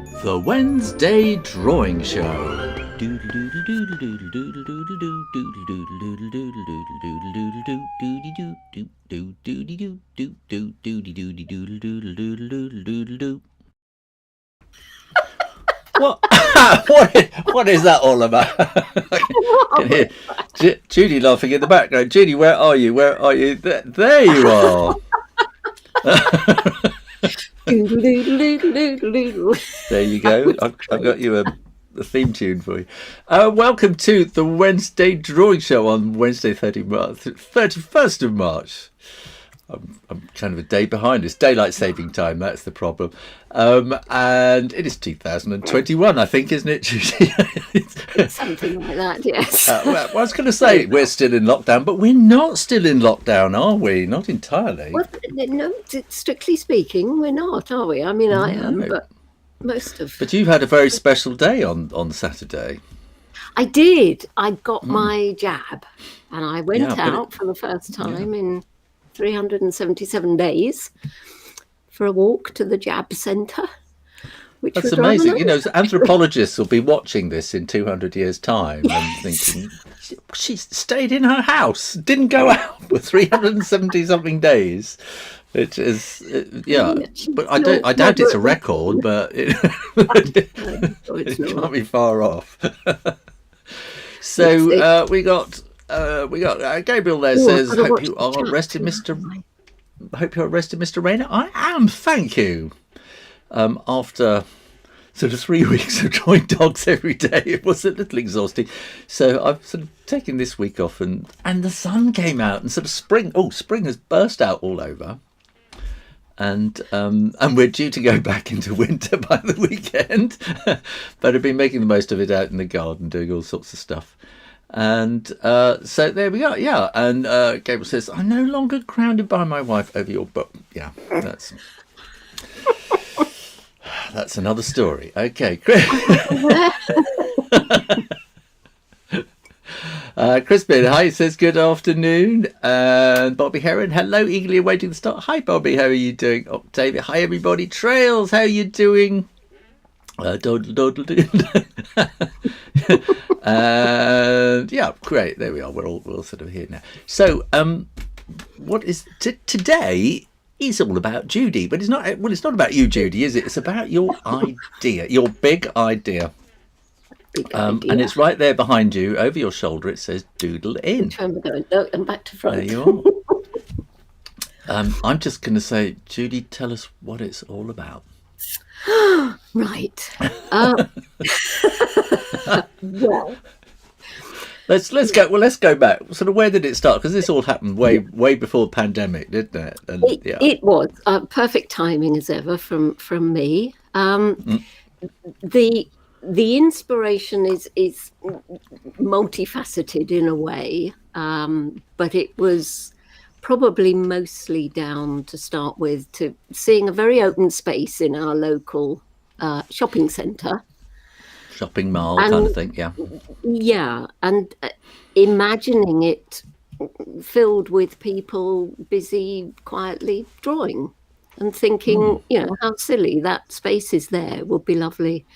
The Wednesday Drawing Show. What? What is that all about? I can hear Judy laughing in the background. Judy, where are you? Where are you? There you are. There you go. I've got you a theme tune for you. Welcome to the Wednesday Drawing Show on Wednesday, 31st of March. I'm kind of a day behind. It's daylight saving time. That's the problem. And it is 2021, I think, isn't it, Judy? It's something like that, yes. Well, I was going to say we're still in lockdown, but we're not still in lockdown, are we? Not entirely. Well, no, strictly speaking, we're not, are we? I mean, I am, but most of... But you've had a very special day on Saturday. I did. I got my jab, and I went out for the first time in 377 days for a walk to the jab centre. That's amazing. You know, anthropologists will be watching this in 200 years' time and thinking, she stayed in her house, didn't go out for 370 something days. Which is, but I doubt it's a record, but it can't be far off. So we got Gabriel there says, hope you are rested, Mr. Rayner. I am, thank you. After sort of 3 weeks of drawing dogs every day, it was a little exhausting. So I've sort of taken this week off, and the sun came out, and sort of spring has burst out all over. And we're due to go back into winter by the weekend. But I've been making the most of it out in the garden, doing all sorts of stuff. And so there we go. Yeah. And Gabriel says, I'm no longer grounded by my wife over your book. Yeah, that's another story. Okay, Crispin, hi, says good afternoon. And Bobby Heron, hello, eagerly awaiting the start. Hi, Bobby, how are you doing? Octavia, hi, everybody. Trails, how are you doing? And yeah, great. There we are. We're all sort of here now. So, what is today? Is all about Judy, but it's not. Well, it's not about you, Judy, is it? It's about your idea, your big idea. And it's right there behind you, over your shoulder. It says Doodle Inn. No, I'm back to front. There you are. I'm just going to say, Judy, tell us what it's all about. Right. Well. Let's go. Well, let's go back. Sort of, where did it start? Because this all happened way before the pandemic, didn't it? And, it was perfect timing as ever from me. The inspiration is multifaceted in a way, but it was probably mostly down to start with to seeing a very open space in our local shopping centre. Shopping mall kind of thing, yeah, and imagining it filled with people busy quietly drawing and thinking, how silly that space is there. It would be lovely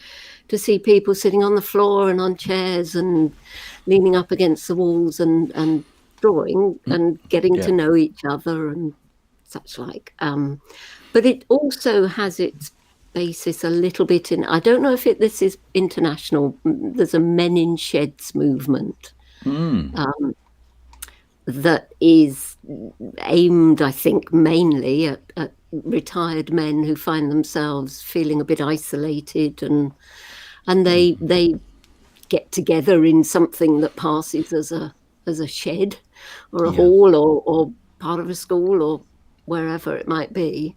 to see people sitting on the floor and on chairs and leaning up against the walls and drawing and getting to know each other and such like. But it also has its basis a little bit in, I don't know if this is international, there's a Men in Sheds movement that is aimed, I think, mainly at retired men who find themselves feeling a bit isolated, and they get together in something that passes as a shed or a hall or part of a school or wherever it might be.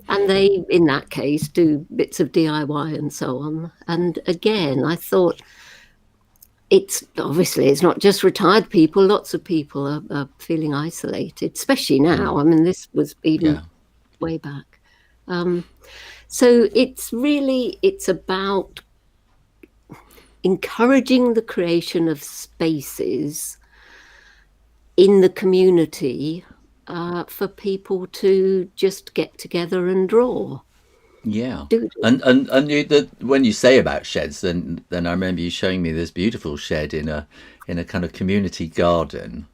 And they, in that case, do bits of DIY and so on. And again, I thought it's not just retired people. Lots of people are feeling isolated, especially now. I mean, this was even way back. So it's about encouraging the creation of spaces in the community for people to just get together and draw. Yeah, doodle. and when you say about sheds, then I remember you showing me this beautiful shed in a kind of community garden,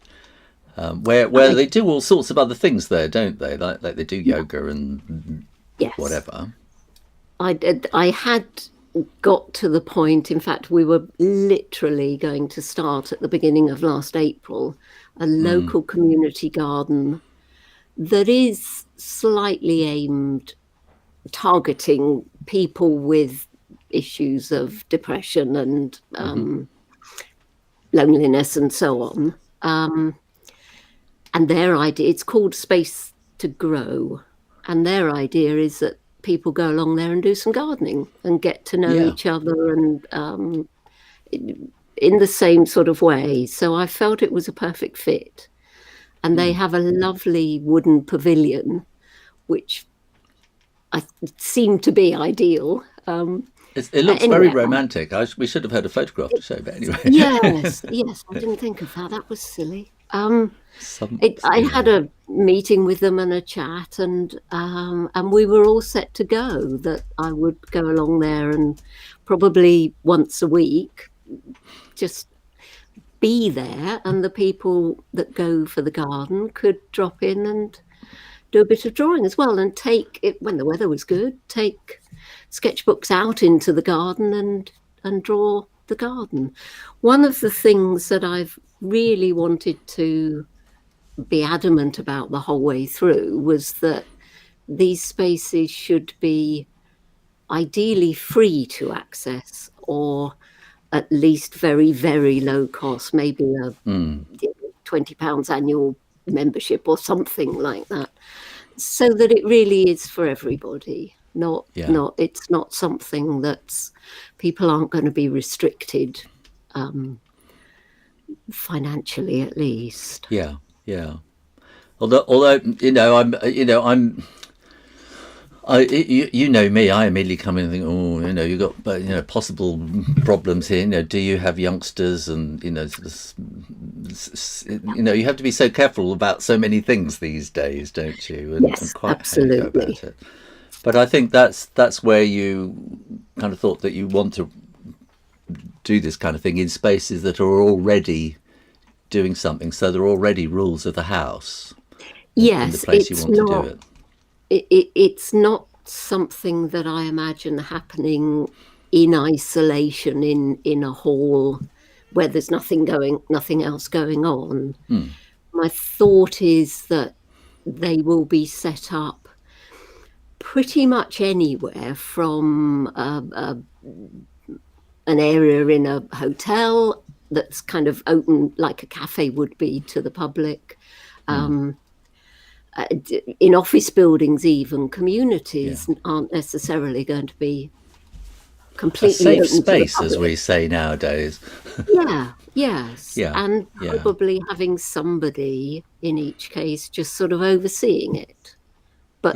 where I, they do all sorts of other things there, don't they? Like they do yoga and yes, whatever. I had got to the point, in fact, we were literally going to start at the beginning of last April, a local community garden that is slightly aimed, targeting people with issues of depression and loneliness and so on. And their idea, it's called Space to Grow. And their idea is that people go along there and do some gardening and get to know Yeah. each other and in the same sort of way. So I felt it was a perfect fit. And they have a lovely wooden pavilion, which I seemed to be ideal. It looks very Anyway, romantic. We should have had a photograph to show, but anyway. yes, I didn't think of that. That was silly. I had a meeting with them and a chat, and we were all set to go. That I would go along there and probably once a week, just be there, and the people that go for the garden could drop in and do a bit of drawing as well, and take it when the weather was good. Take sketchbooks out into the garden and draw the garden. One of the things that I've really wanted to be adamant about the whole way through was that these spaces should be ideally free to access, or at least very, very low cost, maybe a £20 annual membership or something like that, so that it really is for everybody. It's not something that's, people aren't going to be restricted, financially at least. Yeah. Although you know me, I immediately come in and think, oh, you've got possible problems here. Do you have youngsters? And sort of, you have to be so careful about so many things these days, don't you? Yes, and quite absolutely. how you go about it. But I think that's where you kind of thought that you want to do this kind of thing in spaces that are already doing something, so there are already rules of the house. Yes, in the place you want to do it. It's not something that I imagine happening in isolation in a hall where there's nothing else going on. My thought is that they will be set up pretty much anywhere, from an area in a hotel that's kind of open like a cafe would be to the public. In office buildings, even communities aren't necessarily going to be completely a safe open space, to the as public. we say nowadays. And probably having somebody in each case just sort of overseeing it, but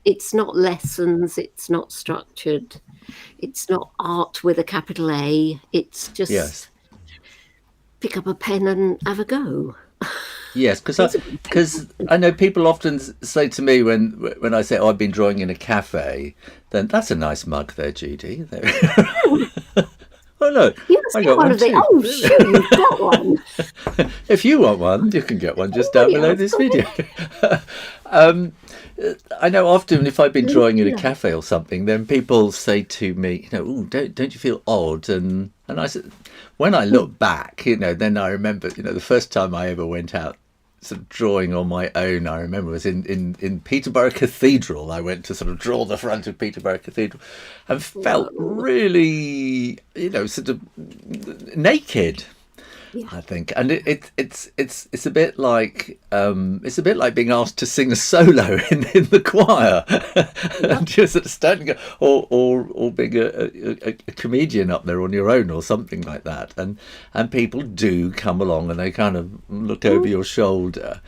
it's not lessons, it's not structured, it's not art with a capital A, it's just pick up a pen and have a go. Yes, because I know people often say to me when I say, I've been drawing in a cafe, then that's a nice mug there, Judy. Oh no, I got one too. Oh, sure, you've got one. If you want one, you can get one just down below this video. I know often if I've been drawing in a cafe or something, then people say to me, don't you feel odd? And I said, when I look back, then I remember, the first time I ever went out sort of drawing on my own, I remember was in Peterborough Cathedral. I went to sort of draw the front of Peterborough Cathedral and felt really, sort of naked. I think, and it's a bit like being asked to sing a solo in the choir, and just sort of standing or being a comedian up there on your own or something like that, and people do come along and they kind of look over your shoulder,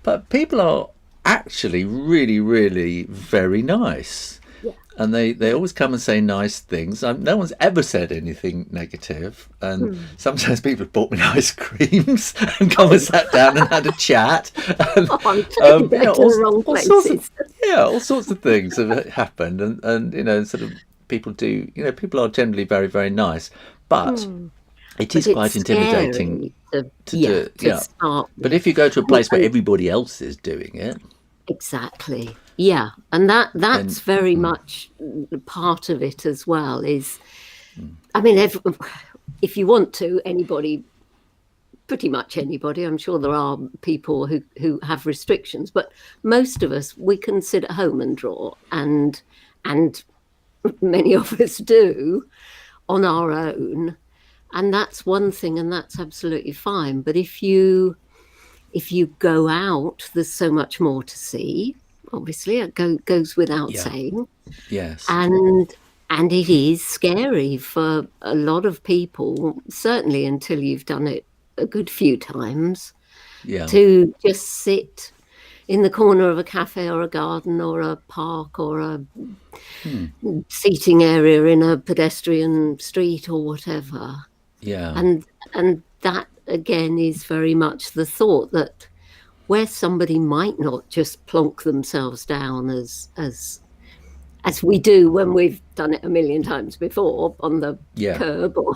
but people are actually really, really very nice. Yeah. And they always come and say nice things. No one's ever said anything negative. And sometimes people have bought me ice creams and come and sat down and had a chat. And, I'm taking you know, to the wrong places. all sorts of things have happened. And you know, sort of people do, you know, people are generally very, very nice. But it is quite intimidating to do. Yeah. Start. But if you go to a place where everybody else is doing it. Exactly. Yeah. And that's very much part of it as well is, I mean, if you want to, anybody, pretty much anybody, I'm sure there are people who have restrictions, but most of us, we can sit at home and draw, and many of us do on our own. And that's one thing, and that's absolutely fine. But if you go out, there's so much more to see. Obviously, it goes without saying. Yes. And it is scary for a lot of people, certainly until you've done it a good few times, to just sit in the corner of a cafe or a garden or a park or a seating area in a pedestrian street or whatever. Yeah. And that, again, is very much the thought that where somebody might not just plonk themselves down as we do when we've done it a million times before on the curb or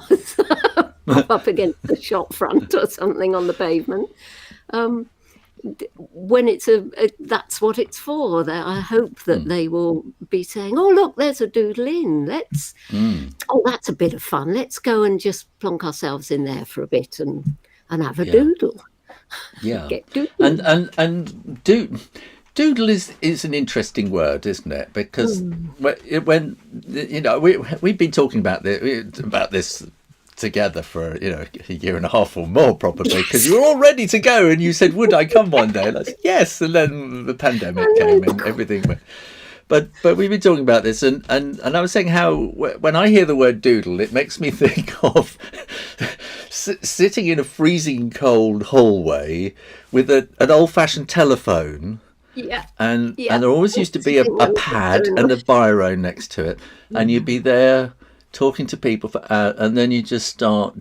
up against the shop front or something on the pavement. When it's that's what it's for. I hope that they will be saying, "Oh, look, there's a Doodle Inn. Oh, that's a bit of fun. Let's go and just plonk ourselves in there for a bit and have a doodle." Yeah. Get doodle. And doodle is an interesting word, isn't it? Because when you know we've been talking about this together for a year and a half or more probably, because you were all ready to go and you said, would I come one day? And I said yes, and then the pandemic came and everything went. But we've been talking about this, and I was saying how when I hear the word doodle, it makes me think of sitting in a freezing cold hallway with an old-fashioned telephone. And there always used to be a pad and a biro next to it, and you'd be there talking to people for hours, and then you just start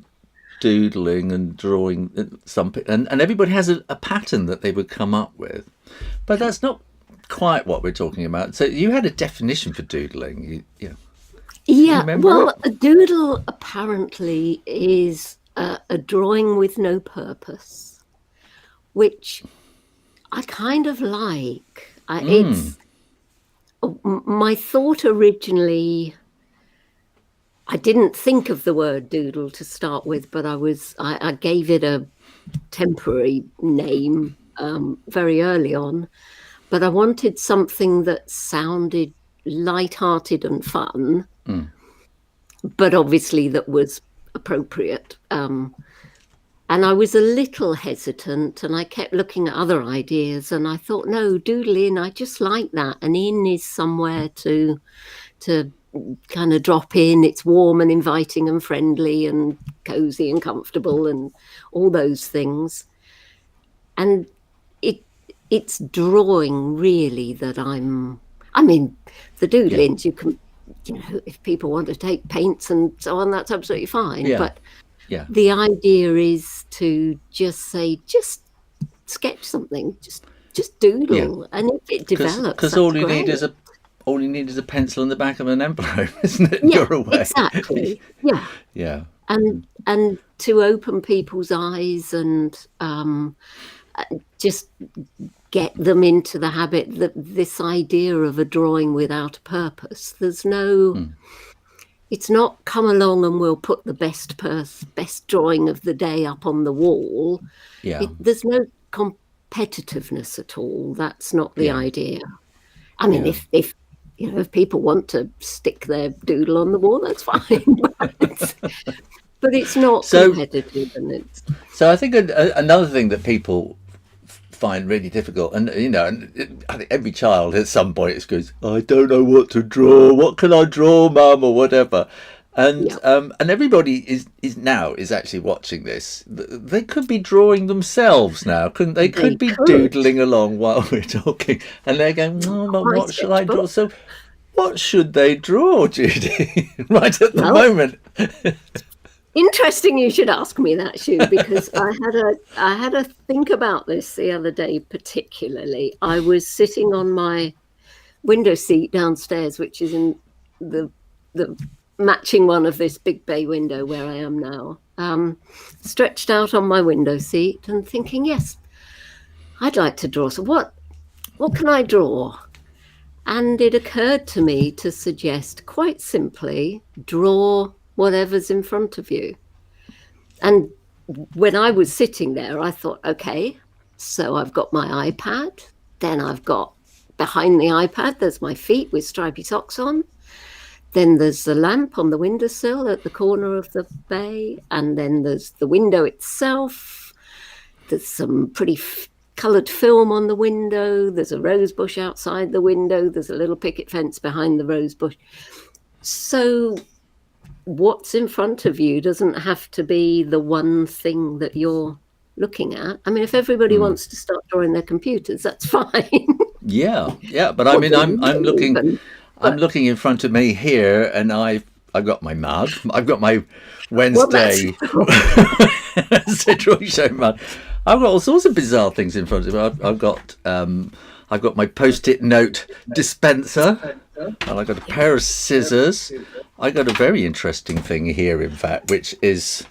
doodling and drawing something, and everybody has a pattern that they would come up with, but that's not quite what we're talking about. So you had a definition for doodling. Well, a doodle apparently is a drawing with no purpose, which I kind of like. It's my thought originally. I didn't think of the word doodle to start with, but I gave it a temporary name very early on. But I wanted something that sounded light-hearted and fun, but obviously that was appropriate. And I was a little hesitant, and I kept looking at other ideas, and I thought, no, Doodle Inn, I just like that. An inn is somewhere to kind of drop in. It's warm and inviting and friendly and cozy and comfortable and all those things. And it's drawing really that I mean, the Doodle Inns, you can, if people want to take paints and so on, that's absolutely fine. But the idea is to just say, just sketch something, just doodle, and if it develops, because all you need is a pencil in the back of an envelope, isn't it? You're away. Exactly. Yeah. And to open people's eyes and just get them into the habit that this idea of a drawing without a purpose, there's no. It's not come along and we'll put the best drawing of the day up on the wall. There's no competitiveness at all. That's not the idea. I mean, if people want to stick their doodle on the wall, that's fine. But it's not competitive, and it's. So I think another thing that people find really difficult, and I think every child at some point goes, I don't know what to draw. What can I draw, Mum, or whatever. And everybody is actually watching this. They could be drawing themselves now, couldn't they? Could be doodling along while we're talking, and they're going, "Oh, Mum, what shall I draw?" So, what should they draw, Judy, right at the moment? Interesting you should ask me that, Shoo, because I had a think about this the other day particularly. I was sitting on my window seat downstairs, which is in the matching one of this big bay window where I am now, stretched out on my window seat and thinking, yes, I'd like to draw. So what can I draw? And it occurred to me to suggest quite simply, draw whatever's in front of you. And when I was sitting there, I thought, okay, so I've got my iPad, then I've got behind the iPad, there's my feet with stripy socks on. Then there's the lamp on the windowsill at the corner of the bay. And then there's the window itself. There's some pretty coloured film on the window. There's a rose bush outside the window. There's a little picket fence behind the rose bush. So what's in front of you doesn't have to be the one thing that you're looking at. I mean, if everybody wants to start drawing their computers, that's fine. Yeah. But I mean, I'm looking... I'm looking in front of me here, and I've got my mug. I've got my Wednesday drawing show mug. I've got all sorts of bizarre things in front of me. I've got my post-it note dispenser, and I've got a pair of scissors. I got a very interesting thing here, in fact, which is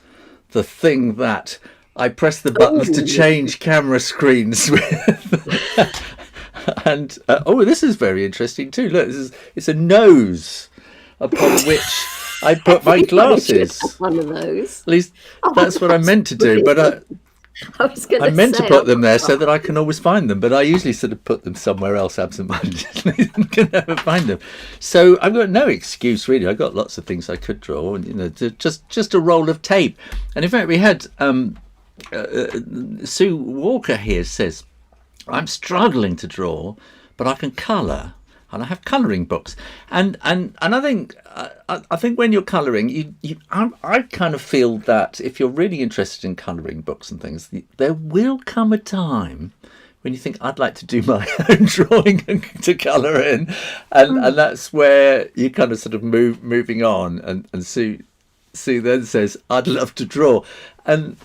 the thit's that I press the buttons to change camera screens with. And this is very interesting too. Look, it's a nose upon which I put my glasses. One of those. At least that's what I meant to do. But I meant to put them there so that I can always find them. But I usually sort of put them somewhere else absentmindedly and can never find them. So I've got no excuse really. I've got lots of things I could draw, and just a roll of tape. And in fact, we had Sue Walker here says, I'm struggling to draw, but I can colour, and I have colouring books. And I think when you're colouring, I kind of feel that if you're really interested in colouring books and things, there will come a time when you think I'd like to do my own drawing to colour in, and that's where you kind of sort of moving on. And Sue then says, I'd love to draw, and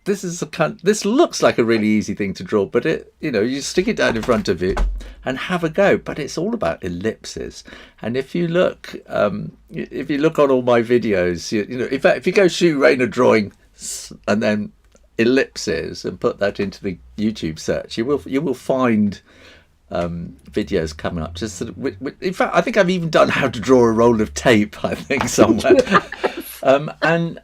this looks like a really easy thing to draw, but you stick it down in front of you and have a go. But it's all about ellipses. And if you look on all my videos, in fact, if you go Shoo Rayner drawing and then ellipses and put that into the YouTube search, you will find videos coming up. Just sort of, in fact, I think I've even done how to draw a roll of tape, I think, somewhere. And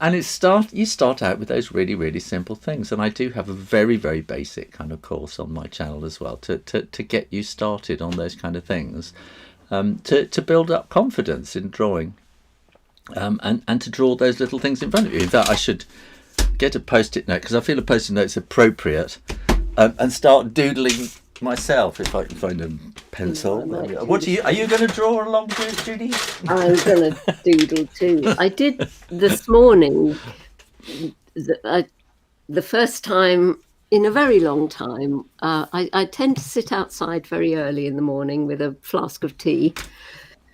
you start out with those really, really simple things. And I do have a very, very basic kind of course on my channel as well to get you started on those kind of things, to build up confidence in drawing, and to draw those little things in front of you. In fact, I should get a post-it note, because I feel a post-it note's appropriate, and start doodling myself if I can find a pencil. What are you going to draw along, Judy? I'm going to doodle too. I did this morning, the first time in a very long time. I tend to sit outside very early in the morning with a flask of tea,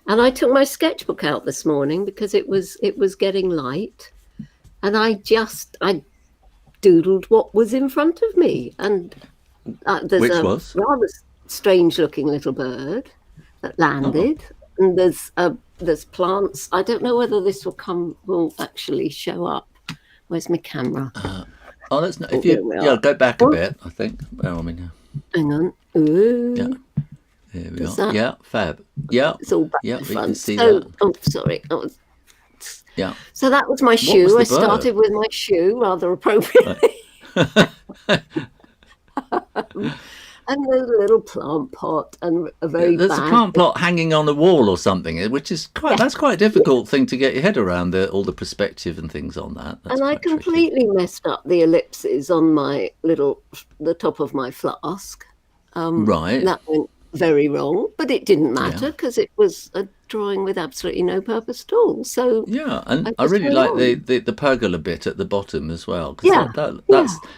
and I took my sketchbook out this morning because it was getting light, and I doodled what was in front of me. And there's a rather strange-looking little bird that landed, and there's plants. I don't know whether this will actually show up. Where's my camera? That's not. If you go back a bit, I think. Where are we now? Hang on. Ooh. Yeah. Here we are. Yeah, fab. Yeah. It's all back to front. We can see that. Oh, sorry. Yeah. So that was my shoe. I started with my shoe, rather appropriately. Right. And there's a little plant pot and a very there's a plant pot hanging on a wall or something, which is that's quite a difficult thing to get your head around, all the perspective and things on that. That's and I completely messed up the ellipses on the top of my flask. Right. That went very wrong, but it didn't matter because it was a drawing with absolutely no purpose at all. So and I really like the pergola bit at the bottom as well. Yeah,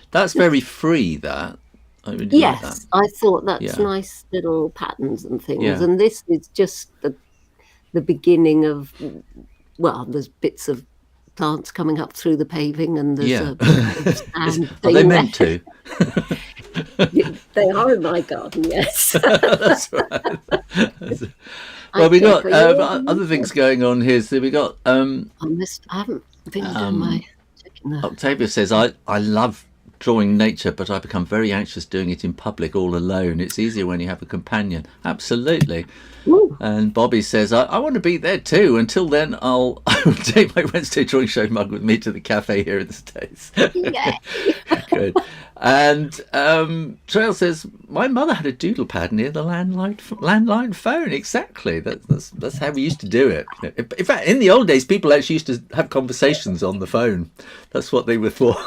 that's very free. That I mean, did you like that? Yes, I thought that's Yeah. nice little patterns and things. Yeah. And this is just the beginning of, well, there's bits of plants coming up through the paving, and there's Yeah. a kind of stand Are they thing there. meant to? They are in my garden, yes. That's right. Well, we got other things going on here. So we got I haven't been doing my checking that. Octavia says, I love drawing nature, but I become very anxious doing it in public all alone. It's easier when you have a companion. Absolutely. Ooh. And Bobby says, I want to be there too. Until then, I will take my Wednesday drawing show mug with me to the cafe here in the States. Yay. Good. And Trail says, my mother had a doodle pad near the landline phone. Exactly. That's how we used to do it. In fact, in the old days, people actually used to have conversations on the phone. That's what they were for.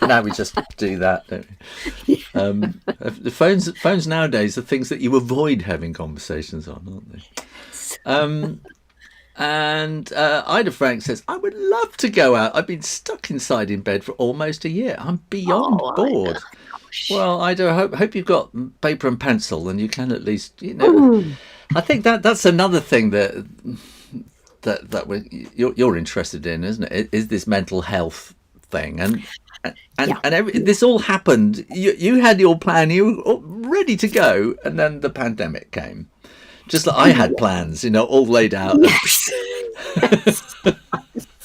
Now we just do that, don't we? The phones nowadays are things that you avoid having conversations on, aren't they? And Ida Frank says, I would love to go out. I've been stuck inside in bed for almost a year. I'm beyond bored. Ida, well, Ida, I hope you've got paper and pencil, and you can at least, I think that's another thing that you're interested in, isn't it? Is this mental health thing? And this all happened. You had your plan, you were ready to go, and then the pandemic came. Just like I had plans, all laid out. Yes.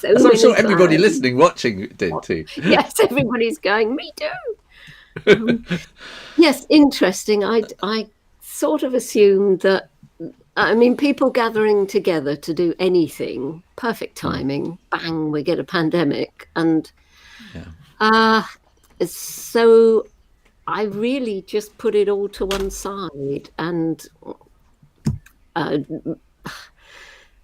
As I'm sure everybody listening, watching did too. Yes, everybody's going, me too. Yes, interesting. I sort of assumed that, people gathering together to do anything, perfect timing, bang, we get a pandemic. And so I really just put it all to one side and...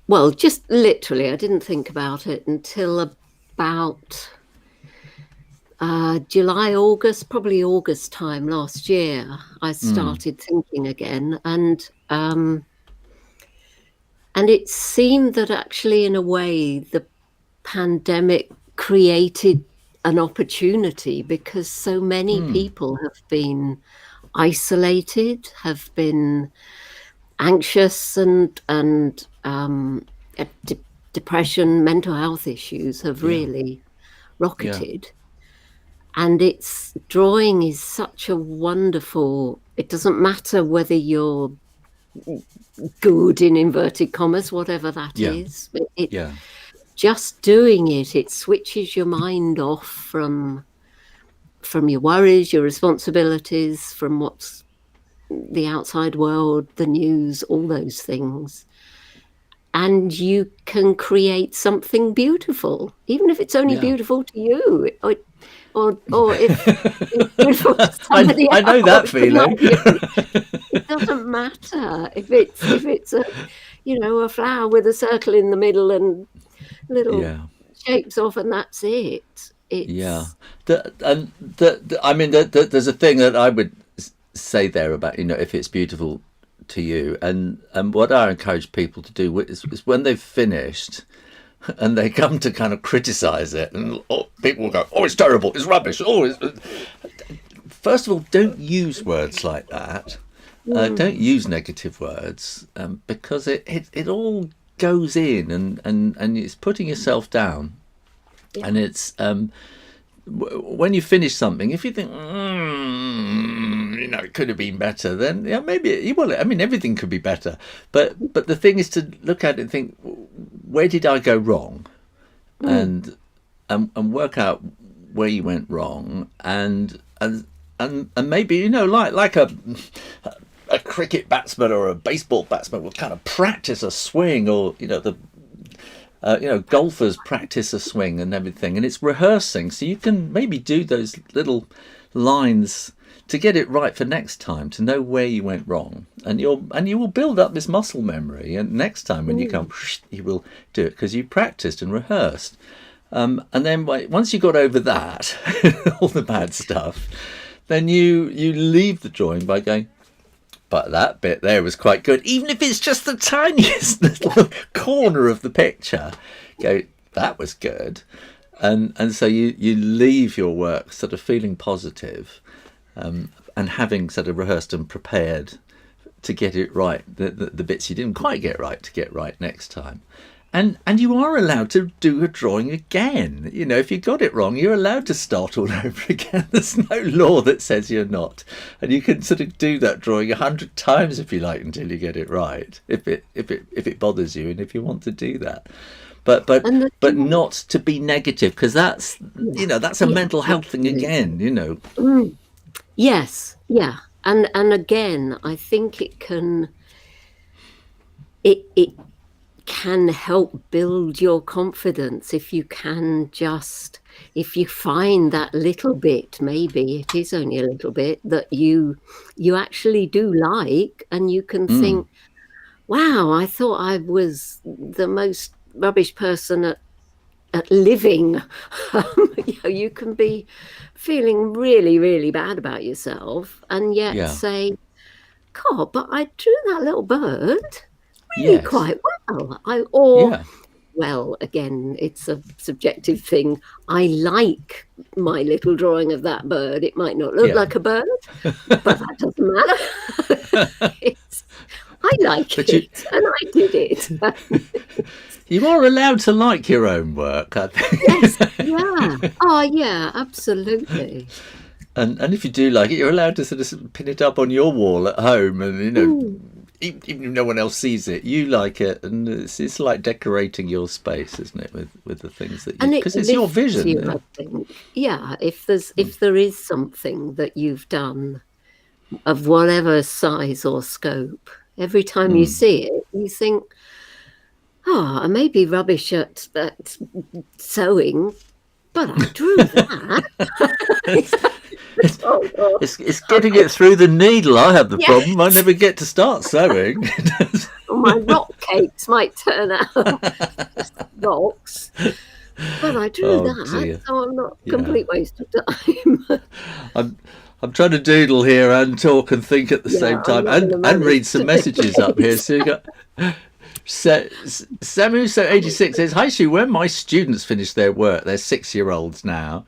well, just literally, I didn't think about it until about July, August, probably August time last year. I started thinking again, and it seemed that actually, in a way, the pandemic created an opportunity because so many people have been isolated, have been anxious, and depression, mental health issues have really rocketed. And drawing is such a wonderful, it doesn't matter whether you're good in inverted commas, whatever that is. Just doing it switches your mind off from your worries, your responsibilities, from what's the outside world, the news, all those things. And you can create something beautiful, even if it's only beautiful to you, or if it's beautiful to somebody else. I know that feeling. It doesn't matter if it's a flower with a circle in the middle and little shapes off, and that's it. There's a thing that I would say there about if it's beautiful to you, and what I encourage people to do is when they've finished and they come to kind of criticize it, and people will go, it's terrible, it's rubbish, first of all, don't use words like that. Don't use negative words, because it all goes in and it's putting yourself down. And it's when you finish something, if you think it could have been better, then maybe everything could be better, but the thing is to look at it and think, where did I go wrong, and work out where you went wrong, and maybe like a cricket batsman or a baseball batsman will kind of practice a swing, or golfers practice a swing and everything, and it's rehearsing, so you can maybe do those little lines to get it right for next time, to know where you went wrong, and you will build up this muscle memory, and next time when you come, you will do it because you practiced and rehearsed, and then once you got over that, all the bad stuff, then you leave the drawing by going, but that bit there was quite good, even if it's just the tiniest little corner of the picture. Go, that was good, and so you leave your work sort of feeling positive, and having sort of rehearsed and prepared to get it right, the bits you didn't quite get right, to get right next time. And you are allowed to do a drawing again. You know, if you got it wrong, you're allowed to start all over again. There's no law that says you're not. And you can sort of do that drawing 100 times if you like until you get it right, if it bothers you and if you want to do that. But not to be negative, because that's, you know, that's a mental health thing again, you know. Yes, yeah. And again, I think it can help build your confidence if you find that little bit, maybe it is only a little bit, that you actually do like, and you can think, wow, I thought I was the most rubbish person at living. You know, you can be feeling really, really bad about yourself and yet say, God, but I drew that little bird really quite well. Well, again, it's a subjective thing. I like my little drawing of that bird. It might not look like a bird, but that doesn't matter. I like it, and I did it. You are allowed to like your own work, I think. Yes, yeah. Oh, yeah, absolutely. And if you do like it, you're allowed to sort of pin it up on your wall at home, and you know, even if no one else sees it, you like it, and it's like decorating your space, isn't it, with the things that you, because it's your vision. You, I think. Yeah, if there is something that you've done of whatever size or scope, every time you see it, you think, oh, I may be rubbish at sewing, but I drew that. It's getting it through the needle. I have the problem. I never get to start sewing. My rock cakes might turn out rocks, but I drew that, so I'm not a complete waste of time. I'm trying to doodle here and talk and think at the same time, and read some messages up here. So you got Samu86 says, "Hi Shoo, when my students finish their work, they're 6-year-olds now,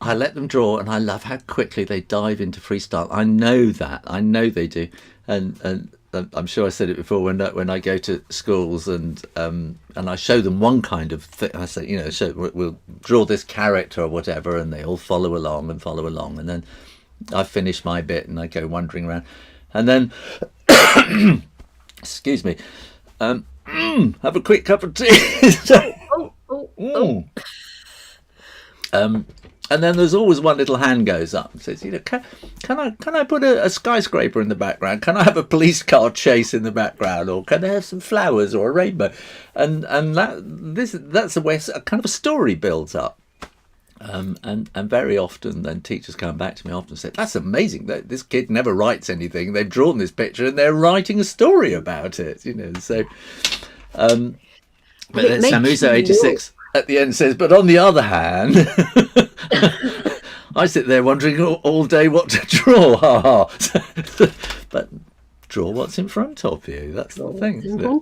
I let them draw, and I love how quickly they dive into freestyle." I know that. I know they do, and I'm sure I said it before, when I go to schools and I show them one kind of thing. I say, you know, we'll draw this character or whatever, and they all follow along, and then I finish my bit and I go wandering around, and then excuse me, have a quick cup of tea. And then there's always one little hand goes up and says, you know, can I put a skyscraper in the background? Can I have a police car chase in the background? Or can I have some flowers or a rainbow? And that's the way a kind of a story builds up. And very often then teachers come back to me after and say, that's amazing, this kid never writes anything, they've drawn this picture and they're writing a story about it, you know. So but then Samusa86 at the end says, but on the other hand, I sit there wondering all day what to draw. But draw what's in front of you, that's the thing, isn't it?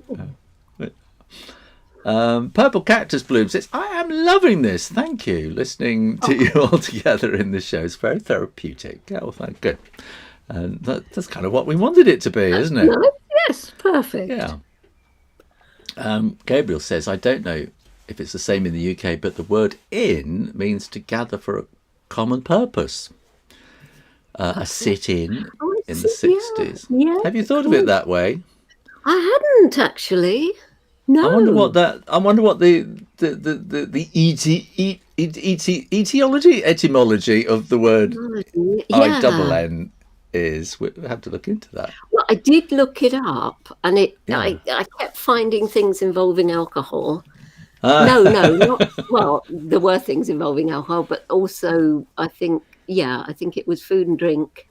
Purple Cactus Bloom says, I am loving this, thank you. Listening to you all together in the show is very therapeutic. Oh, thank good. And that's kind of what we wanted it to be, isn't it? No? Yes, perfect. Yeah. Gabriel says, I don't know if it's the same in the UK, but the word in means to gather for a common purpose. A sit-in in the 60s. Yeah, have you thought of it that way? I hadn't actually. No. I wonder what the etymology of the word I-double-N is. We have to look into that. Well, I did look it up, and I kept finding things involving alcohol. No, not, well, there were things involving alcohol, but also I think it was food and drink.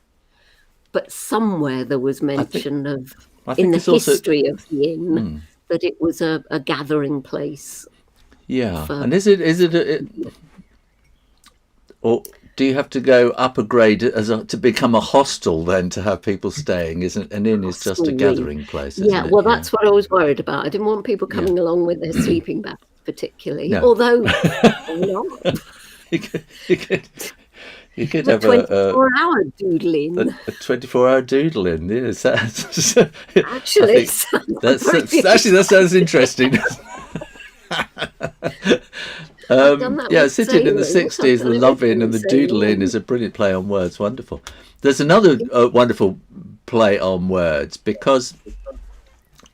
But somewhere there was mention of, in the history of the inn, that it was a gathering place. Yeah, and is it or do you have to go up a grade to become a hostel then to have people staying? Isn't an inn is just a gathering place? Isn't it? Well, that's what I was worried about. I didn't want people coming along with their sleeping bags, particularly. No. Although, not. You could A have 24-hour doodling. a 24-hour Doodle Inn. Yes, Actually, that sounds interesting. Sitting in the 60s, the Love Inn and the Doodle Inn is a brilliant play on words. Wonderful. There's another wonderful play on words because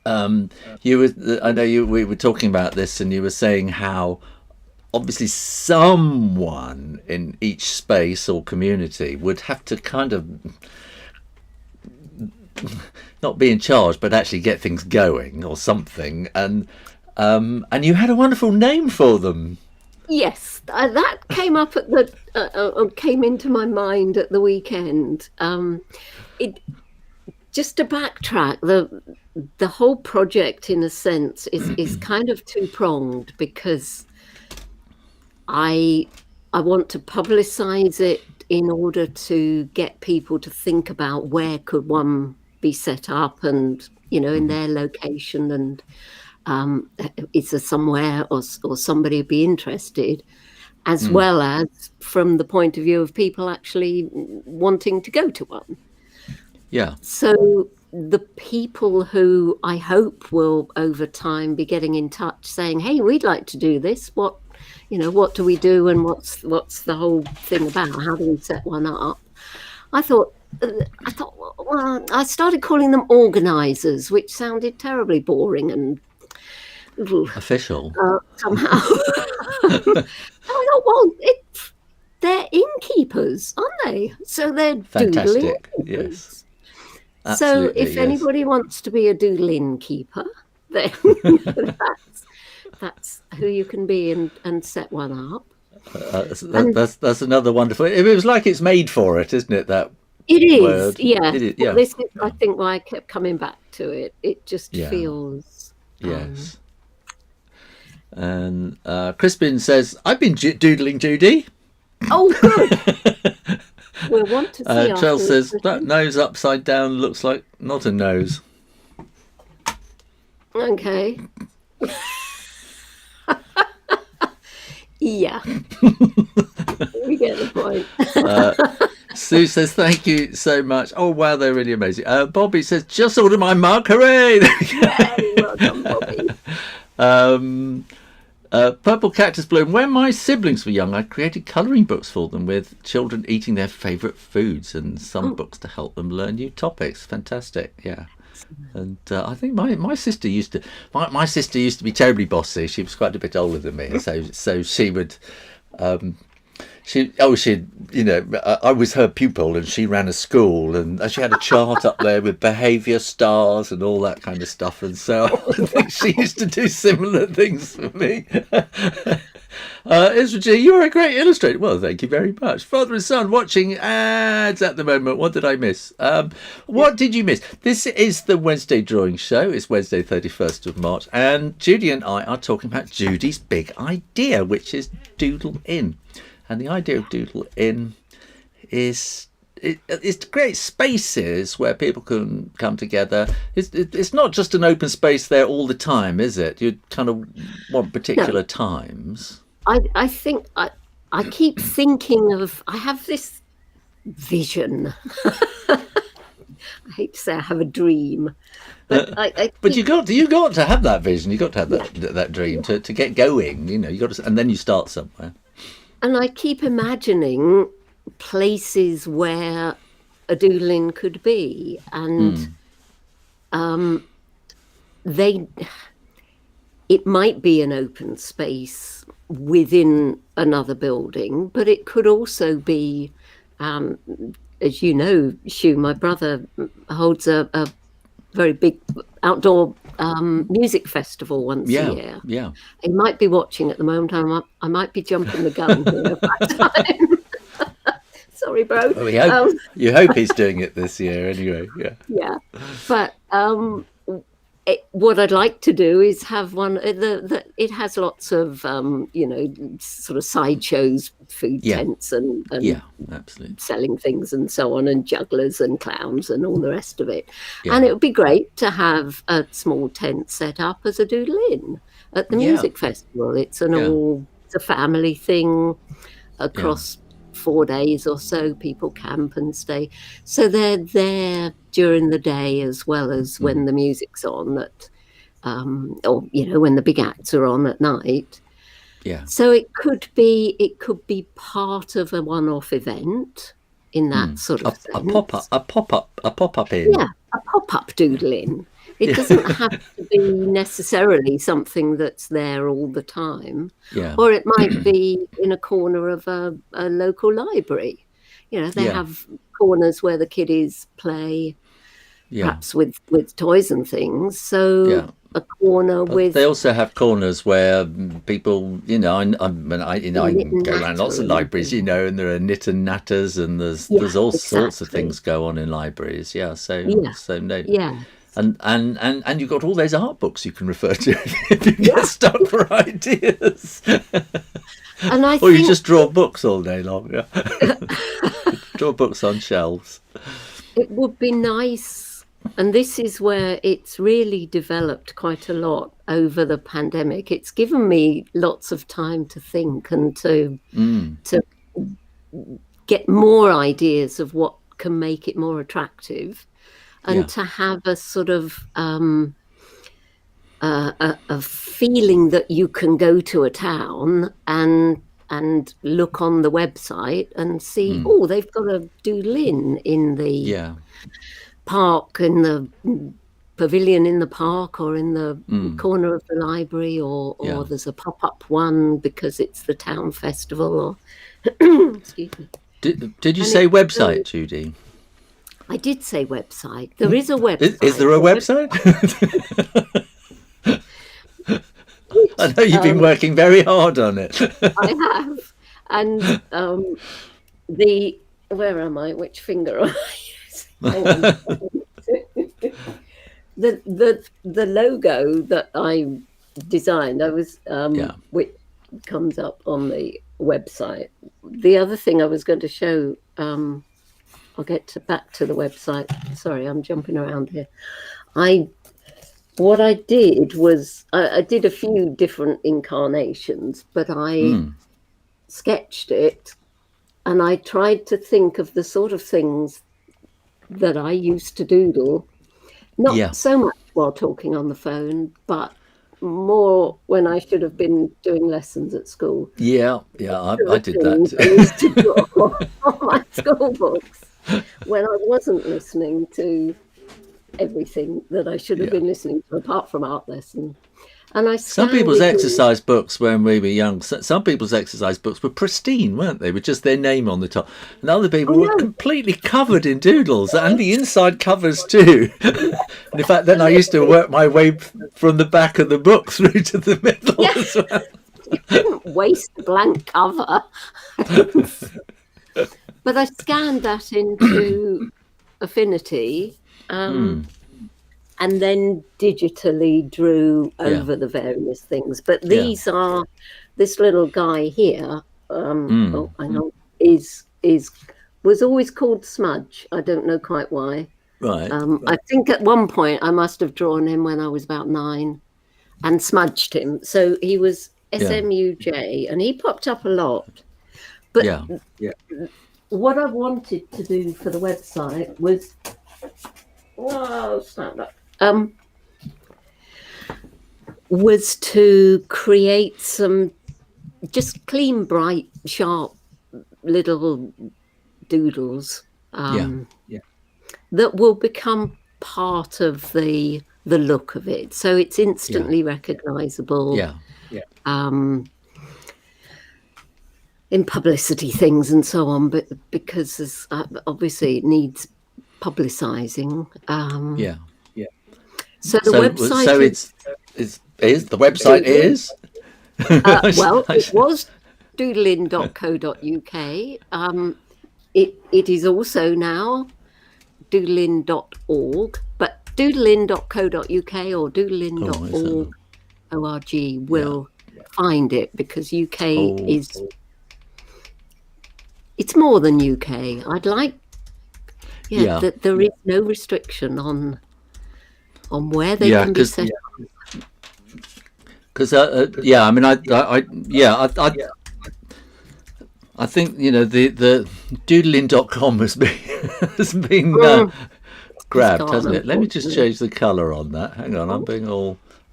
we were talking about this, and you were saying how obviously someone in each space or community would have to kind of not be in charge, but actually get things going or something. And you had a wonderful name for them. Yes, that came up at came into my mind at the weekend. Just to backtrack, the whole project, in a sense, is kind of two-pronged, because I want to publicize it in order to get people to think about where could one be set up, and in their location, and is there somewhere or somebody would be interested, as well as from the point of view of people actually wanting to go to one. Yeah. So the people who I hope will over time be getting in touch saying, hey, we'd like to do this. What do we do, and what's the whole thing about? How do we set one up? I thought, well, I started calling them organisers, which sounded terribly boring and official somehow. I thought, well, they're innkeepers, aren't they? So they're fantastic. doodling. Yes. Absolutely, so if anybody wants to be a doodle innkeeper, then that's who you can be, and set one up. That's another wonderful. It was like it's made for it, isn't it? That it is, word. yeah. Yeah. Well, this is, I think, why I kept coming back to it. It just feels. Yes. And Crispin says, "I've been doodling, Judy." Oh, good. We'll want to see. Charles says that nose upside down looks like not a nose. Okay. Yeah. We get the point. Sue says, thank you so much. Oh, wow, they're really amazing. Bobby says, just ordered my mug. Hooray! Yay, well done, Bobby. Purple Cactus Bloom. When my siblings were young, I created colouring books for them with children eating their favourite foods, and some books to help them learn new topics. Fantastic, yeah. And I think my sister used to be terribly bossy. She was quite a bit older than me, so she would. I was her pupil, and she ran a school, and she had a chart up there with behaviour stars and all that kind of stuff, and so I think she used to do similar things for me. Israel G, you are a great illustrator. Well, thank you very much. Father and son watching ads at the moment. What did I miss? What did you miss? This is the Wednesday drawing show. It's Wednesday 31st of March, and Judy and I are talking about Judy's big idea, which is Doodle Inn. And the idea of Doodle Inn is to create spaces where people can come together. It's not just an open space there all the time, is it? You kind of want particular times. I think I keep thinking of, I have this vision. I hate to say I have a dream. But but you got to have that vision. You got to have that dream to get going. You got to, and then you start somewhere. And I keep imagining places where a Doodle Inn could be, and it might be an open space within another building, but it could also be, as you know, Shoo, my brother holds a very big outdoor music festival once a year. Yeah. He might be watching at the moment. I might be jumping the gun here at that time. Sorry, bro. Well, you hope he's doing it this year anyway. Yeah. Yeah. But what I'd like to do is have one. It has lots of sort of sideshows, food tents, and absolutely, selling things and so on, and jugglers and clowns and all the rest of it. Yeah. And it would be great to have a small tent set up as a Doodle Inn at the music festival. It's it's a family thing across 4 days or so. People camp and stay. So they're there during the day as well as when the music's on, or when the big acts are on at night. Yeah. So it could be part of a one-off event in that sort of sense. A pop-up in. Yeah, a pop-up Doodle Inn. It doesn't have to be necessarily something that's there all the time. Yeah. Or it might be in a corner of a local library. They have corners where the kiddies play, perhaps with toys and things. So a corner with... They also have corners where people, I can go around lots of libraries, and there are knit and natters, and there's all sorts of things go on in libraries. Yeah. So no. Yeah. And you've got all those art books you can refer to if you get stuck for ideas. And or you just draw books all day long. Yeah. Draw books on shelves. It would be nice, and this is where it's really developed quite a lot over the pandemic. It's given me lots of time to think and to get more ideas of what can make it more attractive. And to have a sort of a feeling that you can go to a town and look on the website and see, they've got a Doodle Inn in the park, in the pavilion in the park, or in the corner of the library, or there's a pop-up one because it's the town festival. Or excuse me. Did you say website, Judy? I did say website. There is a website. Is there a website? I know you've been working very hard on it. I have. And where am I? Which finger am I using? The logo that I designed, which comes up on the website. The other thing I was going to show, I'll get back to the website. Sorry, I'm jumping around here. What I did was I did a few different incarnations, but I sketched it, and I tried to think of the sort of things that I used to doodle, not so much while talking on the phone, but more when I should have been doing lessons at school. I did that. I used to draw on my school books when I wasn't listening to everything that I should have been listening to, apart from art lesson. And some people's exercise books when we were young, some people's exercise books were pristine, weren't they, with just their name on the top, and other people were completely covered in doodles, and the inside covers too. And in fact, then I used to work my way from the back of the book through to the middle as well. You couldn't waste a blank cover. But I scanned that into Affinity, and then digitally drew over the various things. But these are, this little guy here, hang on, was always called Smudge. I don't know quite why. Right. I think at one point I must have drawn him when I was about 9 and smudged him. So he was SMUJ, and he popped up a lot. But what I wanted to do for the website was, was to create some just clean, bright, sharp little doodles that will become part of the look of it. So it's instantly recognizable. In publicity things and so on, but because there's, obviously it needs publicizing. So the website. So is the website is. Well, it was doodleinn.co.uk. It is also now doodleinn.org, but doodleinn.co.uk or doodleinn.org will find it, because UK is. It's more than UK. I'd like, that there is no restriction on where they can be set up. Because I mean, I think the doodleinn.com has been has been It's grabbed, gone, hasn't it? Let me just unfortunately. change the colour on that. Hang on,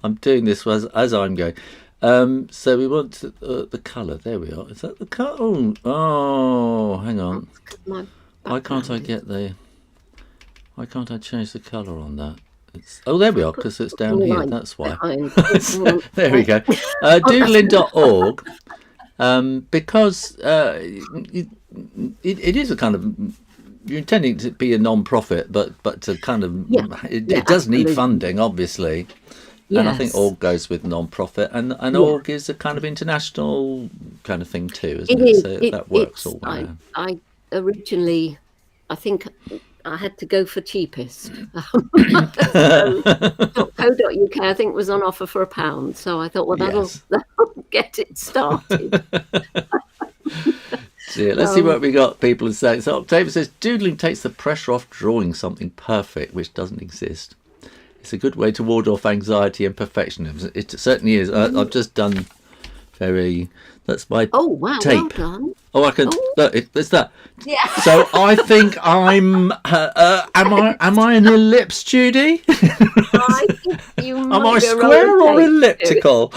I'm doing this as I'm going. So we want the colour. There we are. Is that the colour? Oh, hang on. That's 'cause my Why can't I background is. get the? Why can't I change the colour on that? There we are, Put because it's some down here. light That's why. behind. There we go. Oh, that's Doodleinn.org. Because it is a kind of, you're intending to be a non-profit, but to kind of yeah, it does need absolutely. funding, obviously, and I think Yes, org goes with non-profit, and yeah. org is a kind of international kind of thing too, isn't It it? is. So that works It's. all the way around. I originally, I think I had to go for cheapest. So .co.uk, I think, was on offer for £1. So I thought, well, that'll Yes. get it started. So yeah, let's see Um, what we got. People are saying. So Octavia says, doodling takes the pressure off drawing something perfect which doesn't exist. It's a good way to ward off anxiety and perfectionism. It certainly is. I've just done that's my oh wow, well tape. done. Oh, I can. Oh Look, it's that. yeah. So I think I'm. Am I an ellipse, Judy? I think you Am might I be a roll square of or tape too. elliptical?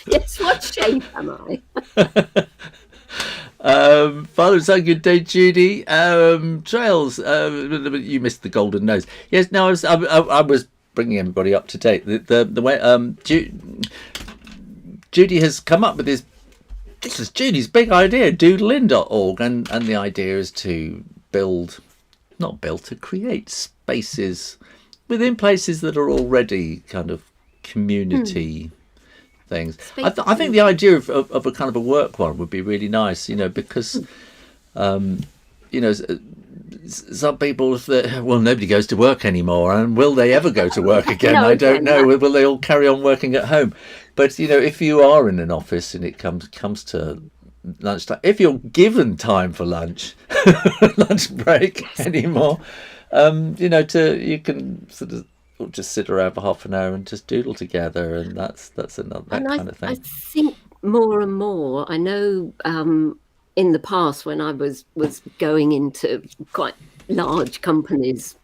Yes, what shape am I? Father and son, good day, Judy. Trails, you missed the golden nose. Yes, no, I was bringing everybody up to date. The way Judy has come up with this. This is Judy's big idea, doodleinn.org, and the idea is to to create spaces within places that are already kind of community things. I think the idea of a kind of a work one would be really nice, because some people, nobody goes to work anymore, and will they ever go to work again? No, I don't again, know. Will they all carry on working at home? But if you are in an office and it comes to lunchtime, if you're given time for lunch, lunch break anymore, you can sort of just sit around for half an hour and just doodle together, and that's another that and kind of I thing. think more and more. I know in the past when I was going into quite large companies.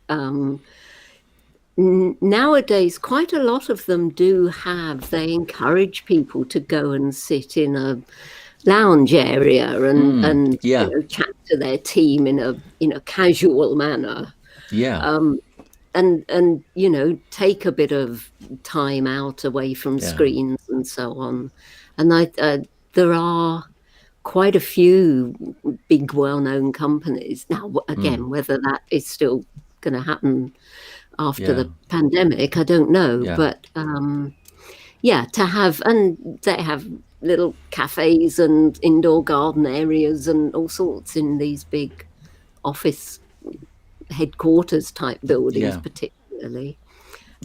Nowadays, quite a lot of them they encourage people to go and sit in a lounge area and Yeah, chat to their team in a casual manner, yeah, and take a bit of time out away from yeah, screens and so on. And there are quite a few big, well-known companies now. Again, whether that is still going to happen after yeah, the pandemic, I don't know, yeah, but yeah, and they have little cafes and indoor garden areas and all sorts in these big office headquarters type buildings, yeah, particularly.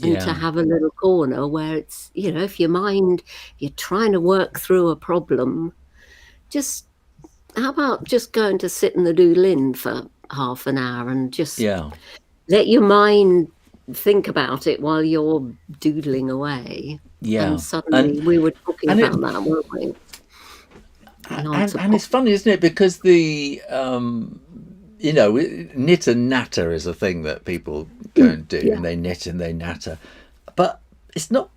And to yeah, have a little corner where it's, if you're trying to work through a problem, just how about just going to sit in the Doodle Inn for half an hour and just yeah, let your mind think about it while you're doodling away. And yeah. suddenly we were talking And it about that, weren't we? The answer and it's funny, isn't it? Because the knit and natter is a thing that people go and do, yeah. and they knit and they natter, but it's not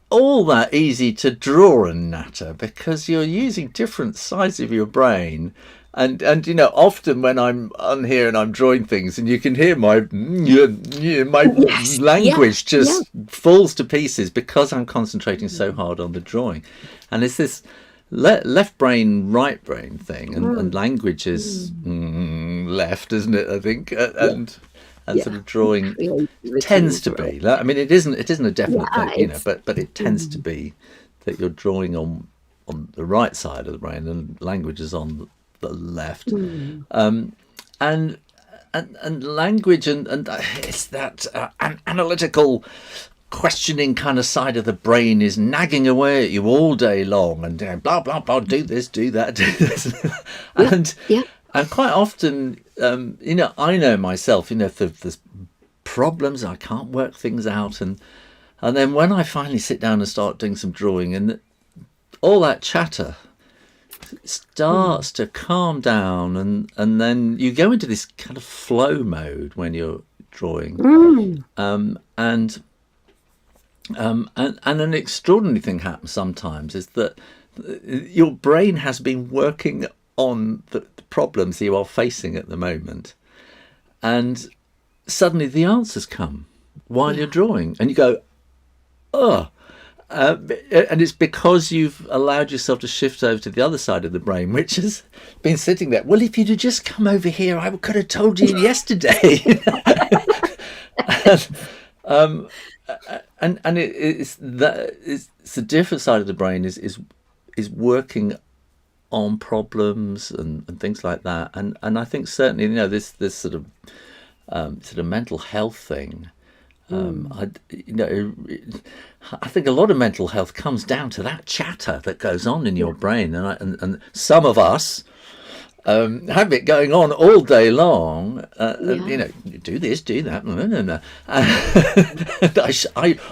all that easy to draw and natter because you're using different sides of your brain. And often when I'm on here and I'm drawing things, and you can hear my Yes. Yeah. language Yeah. just falls to pieces because I'm concentrating so hard on the drawing. And it's this left brain, right brain thing, and language is left, isn't it? I think, Yeah. and sort of drawing Creativity tends is to right. be. I mean, it isn't a definite Yeah, thing, it's but it tends to be that you're drawing on the right side of the brain, and language is on the left. And language and it's that analytical questioning kind of side of the brain is nagging away at you all day long, and blah blah blah, do this, do that, do this. and yeah. and quite often I know myself, if there's problems, I can't work things out, and then when I finally sit down and start doing some drawing, and all that chatter starts to calm down, and then you go into this kind of flow mode when you're drawing. And an extraordinary thing happens sometimes is that your brain has been working on the problems you are facing at the moment, and suddenly the answers come while you're drawing, and you go, oh. And it's because you've allowed yourself to shift over to the other side of the brain, which has been sitting there. Well, if you'd have just come over here, I could have told you yesterday. And it's the different side of the brain is working on problems and things like that. And I think certainly, this sort of mental health thing. I think a lot of mental health comes down to that chatter that goes on in your brain, and some of us have it going on all day long. Do this, do that.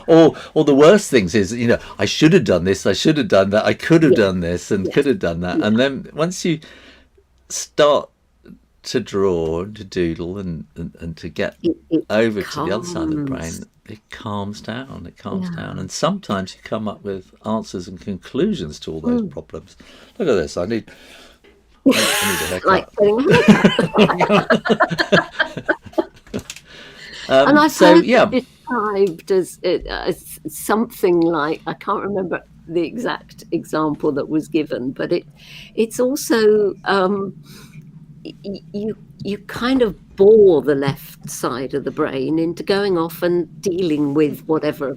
Or the worst things is, I should have done this, I should have done that, I could have done this and could have done that. And then once you start to draw, to doodle, and to get over to the other side of the brain, it calms down. And sometimes you come up with answers and conclusions to all those problems. Look at this. I need a haircut. And I've heard it described as something like, I can't remember the exact example that was given, but it's also you kind of bore the left side of the brain into going off and dealing with whatever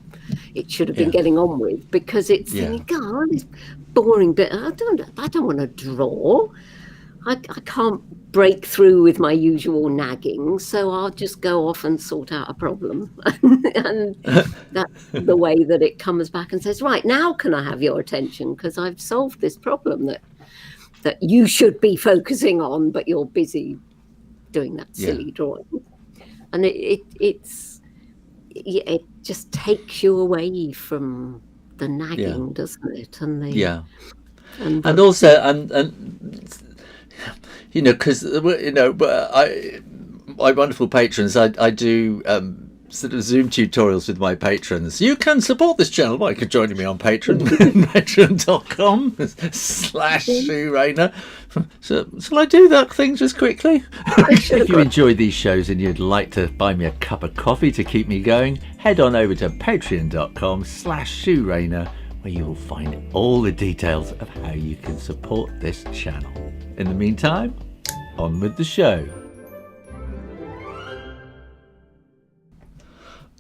it should have been getting on with, because it's thinking, God, this boring bit, I don't want to draw. I can't break through with my usual nagging, so I'll just go off and sort out a problem. And that's the way that it comes back and says, right, now can I have your attention? Because I've solved this problem that you should be focusing on, but you're busy doing that silly drawing. And it just takes you away from the nagging, doesn't it? And and also because my wonderful patrons, I do sort of Zoom tutorials with my patrons. You can support this channel by joining me on Patreon, patreon.com/Shoo Rayner. So, shall I do that thing just quickly? If you enjoy these shows and you'd like to buy me a cup of coffee to keep me going, head on over to patreon.com/Shoo Rayner, where you will find all the details of how you can support this channel. In the meantime, on with the show.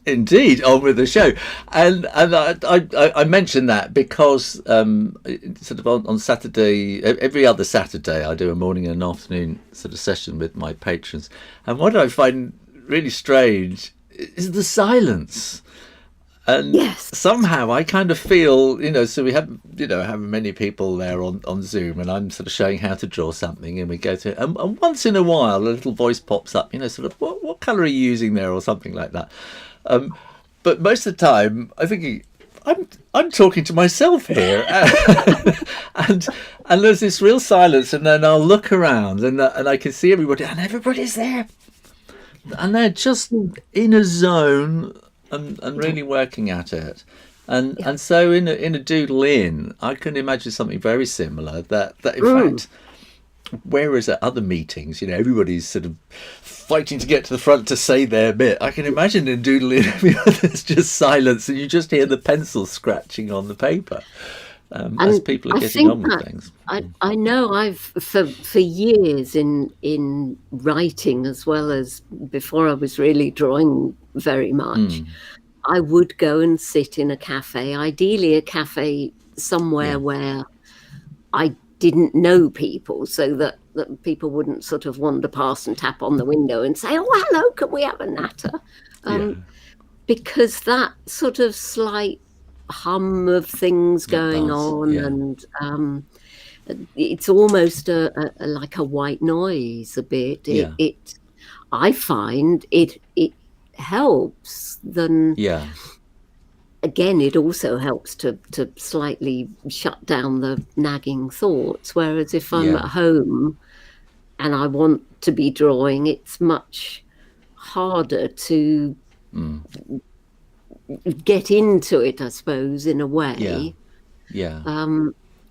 Indeed, on with the show, and I mentioned that because sort of on Saturday, every other Saturday, I do a morning and afternoon sort of session with my patrons, and what I find really strange is the silence. And somehow I kind of feel, so we have, have many people there on Zoom, and I'm sort of showing how to draw something, and we go through, and once in a while a little voice pops up, sort of, what colour are you using there, or something like that. But most of the time I'm thinking, I'm talking to myself here, and there's this real silence, and then I'll look around, and I can see everybody, and everybody's there, and they're just in a zone. And really working at it, and so in a Doodle Inn, I can imagine something very similar. That in fact, whereas at other meetings, everybody's sort of fighting to get to the front to say their bit, I can imagine in Doodle Inn there's just silence, and you just hear the pencil scratching on the paper as people are getting on with things. I know I've for years in writing, as well as before I was really drawing very much, I would go and sit in a cafe, ideally a cafe somewhere where I didn't know people, so that people wouldn't sort of wander past and tap on the window and say, oh, hello, can we have a natter? Because that sort of slight hum of things going on, and it's almost like a white noise a bit. I find it helps than again, it also helps to slightly shut down the nagging thoughts. Whereas if I'm at home and I want to be drawing, it's much harder to get into it, I suppose, in a way.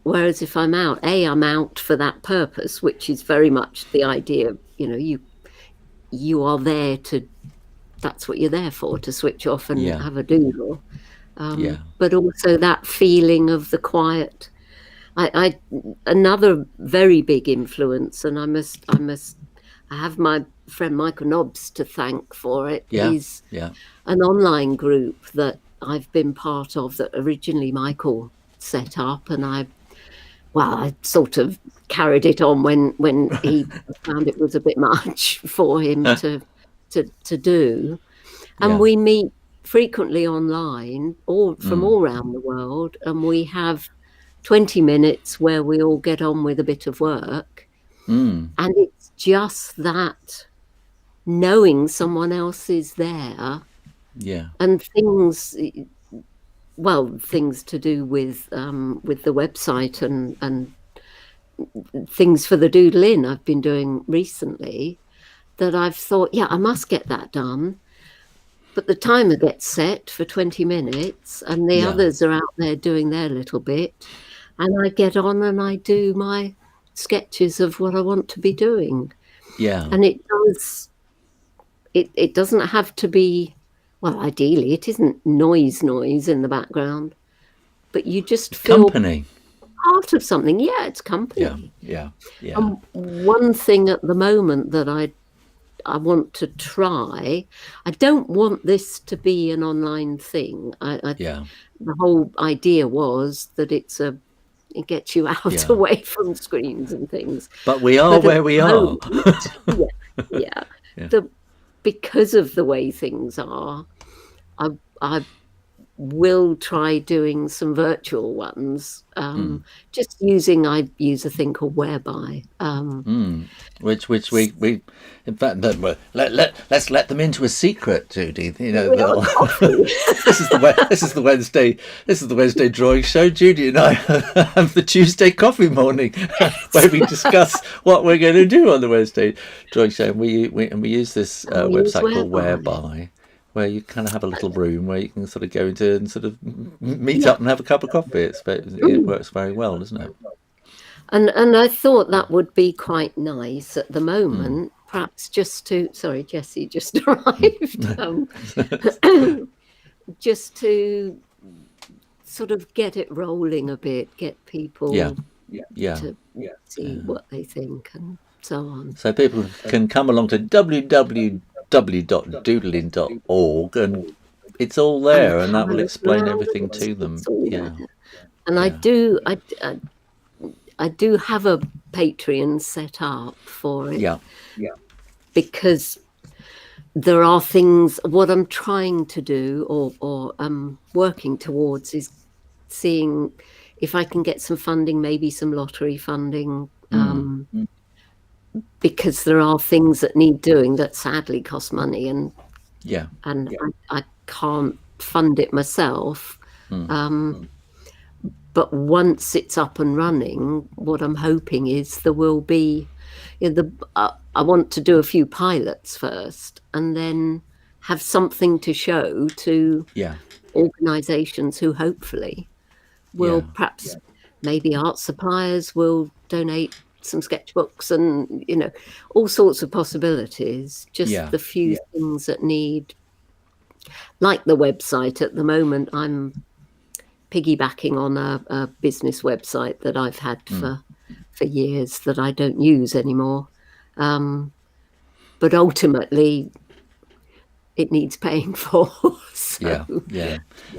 Whereas if I'm out, I'm out for that purpose, which is very much the idea. You are there to. That's what you're there for, to switch off and have a doodle. But also that feeling of the quiet. Another very big influence, and I have my friend Michael Nobbs to thank for it. Is an online group that I've been part of that originally Michael set up, and I sort of carried it on when he found it was a bit much for him to do. And we meet frequently online, all from all around the world, and we have 20 minutes where we all get on with a bit of work. And it's just that knowing someone else is there. And things to do with the website and things for the Doodle Inn I've been doing recently, that I've thought, I must get that done. But the timer gets set for 20 minutes and the others are out there doing their little bit. And I get on and I do my sketches of what I want to be doing. And it doesn't have to be, ideally it isn't noise in the background, but you just feel company. Part of something. It's company. And one thing at the moment that I want to try, I don't want this to be an online thing. The whole idea was that it gets you out away from screens and things. But we are where we are. Because of the way things are, I will try doing some virtual ones. Just I use a thing called Whereby, which we in fact let's let them into a secret, Judy. This is the Wednesday drawing show. Judy and I have the Tuesday coffee morning where we discuss what we're going to do on the Wednesday drawing show. And we use this website called Whereby, where you kind of have a little room where you can sort of go into and sort of meet up and have a cup of coffee. It works very well, doesn't it? And I thought that would be quite nice at the moment, perhaps just to... Sorry, Jessie just arrived. Just to sort of get it rolling a bit, get people to see what they think and so on. So people can come along to www.doodleinn.org and it's all there, and that will explain everything to them. And I do have a Patreon set up for it. Because there are things, what I'm trying to do or working towards is seeing if I can get some funding, maybe some lottery funding, because there are things that need doing that sadly cost money, and I can't fund it myself. But once it's up and running, what I'm hoping is there will be, I want to do a few pilots first and then have something to show to organisations who hopefully will perhaps, maybe art suppliers will donate some sketchbooks and, all sorts of possibilities, just the few things that need, like the website at the moment. I'm piggybacking on a business website that I've had for years that I don't use anymore. But ultimately it needs paying for.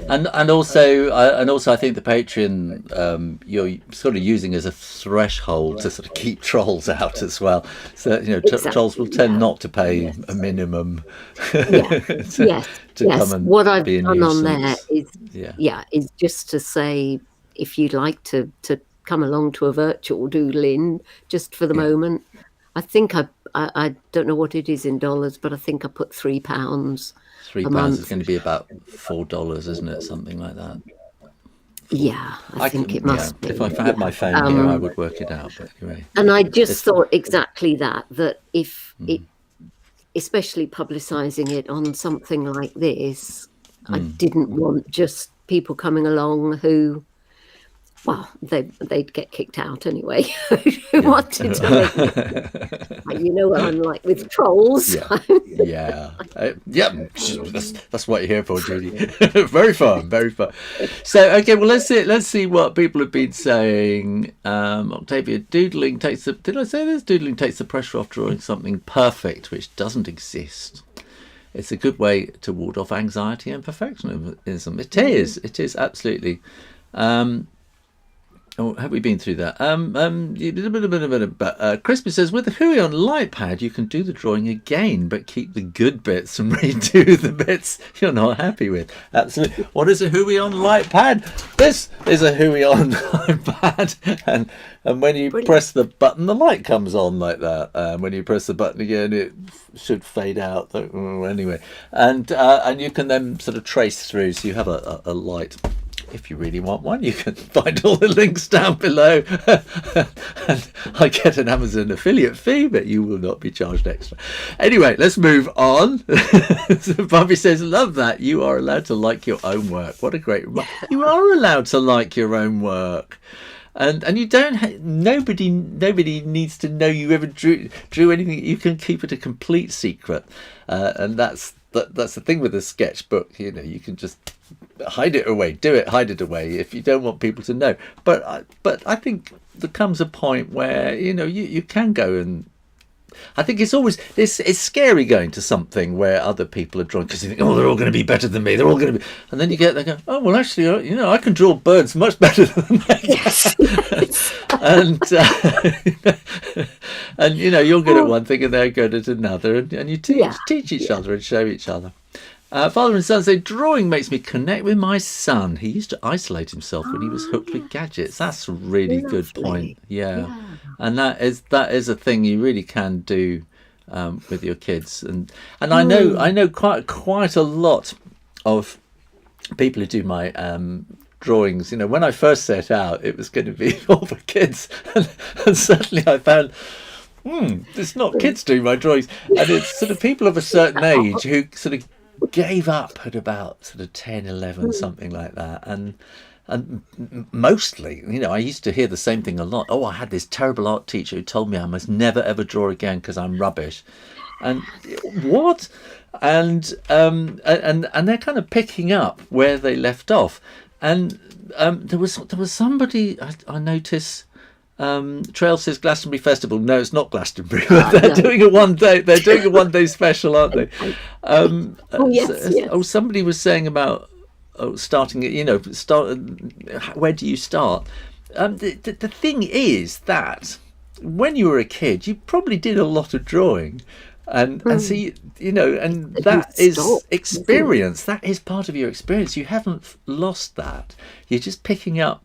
And also I think the Patreon you're sort of using as a threshold to sort of keep trolls out as well. So trolls will tend not to pay a minimum. Come and what I've be a done nuisance. on there is just to say, if you'd like to come along to a virtual Doodle Inn just for the moment, I think I don't know what it is in dollars, but I think I put £3 £3 month. is going to be about $4, isn't it? Something like that. Yeah, I think it must be. If I had my phone here, I would work it out. But anyway, and I just thought exactly that if it, especially publicising it on something like this, I didn't want just people coming along who, well, they'd get kicked out anyway. Who wanted to make you know what I'm like with trolls. Yeah. That's what you're here for, Judy. Very fun, very fun. So, okay, well, let's see what people have been saying. Octavia, doodling takes the. Did I say this? Doodling takes the pressure off drawing something perfect, which doesn't exist. It's a good way to ward off anxiety and perfectionism. It is absolutely. Have we been through that? Crispy says, with the Huion light pad, you can do the drawing again, but keep the good bits and redo the bits you're not happy with. Absolutely. What is a Huion light pad? This is a Huion light pad, and when you press the button, the light comes on like that. When you press the button again, it should fade out. Anyway, and you can then sort of trace through, so you have a light. If you really want one, you can find all the links down below. And I get an Amazon affiliate fee, but you will not be charged extra. Anyway, let's move on. So Bobby says, love that. You are allowed to like your own work. What a great remark. You are allowed to like your own work. And you don't. Nobody needs to know you ever drew anything. You can keep it a complete secret, and that's the thing with a sketchbook. You know, you can just hide it away. Hide it away if you don't want people to know. But I think there comes a point where you can go and. I think it's scary going to something where other people are drawing because you think, oh, they're all going to be better than me. They're all going to be, and then you get there, go, oh, well, actually, I can draw birds much better than they. Yes. and you're good at one thing and they're good at another, and you teach each other and show each other. Father and son say, drawing makes me connect with my son. He used to isolate himself when he was hooked with gadgets. That's a really good point. Yeah. And that is a thing you really can do with your kids. And I know quite a lot of people who do my drawings. When I first set out, it was going to be all for kids, and suddenly I found. It's not kids doing my drawings, and it's sort of people of a certain age who sort of gave up at about sort of 10, 11, something like that, and mostly, I used to hear the same thing a lot. Oh, I had this terrible art teacher who told me I must never ever draw again because I'm rubbish. And what? And they're kind of picking up where they left off. And there was somebody I noticed. Trail says Glastonbury Festival. No, it's not Glastonbury. They're doing a one day. They're doing a one-day special, aren't they? Somebody was saying about starting. Where do you start? The thing is that when you were a kid, you probably did a lot of drawing, and so and that is experience. That is part of your experience. You haven't lost that. You're just picking up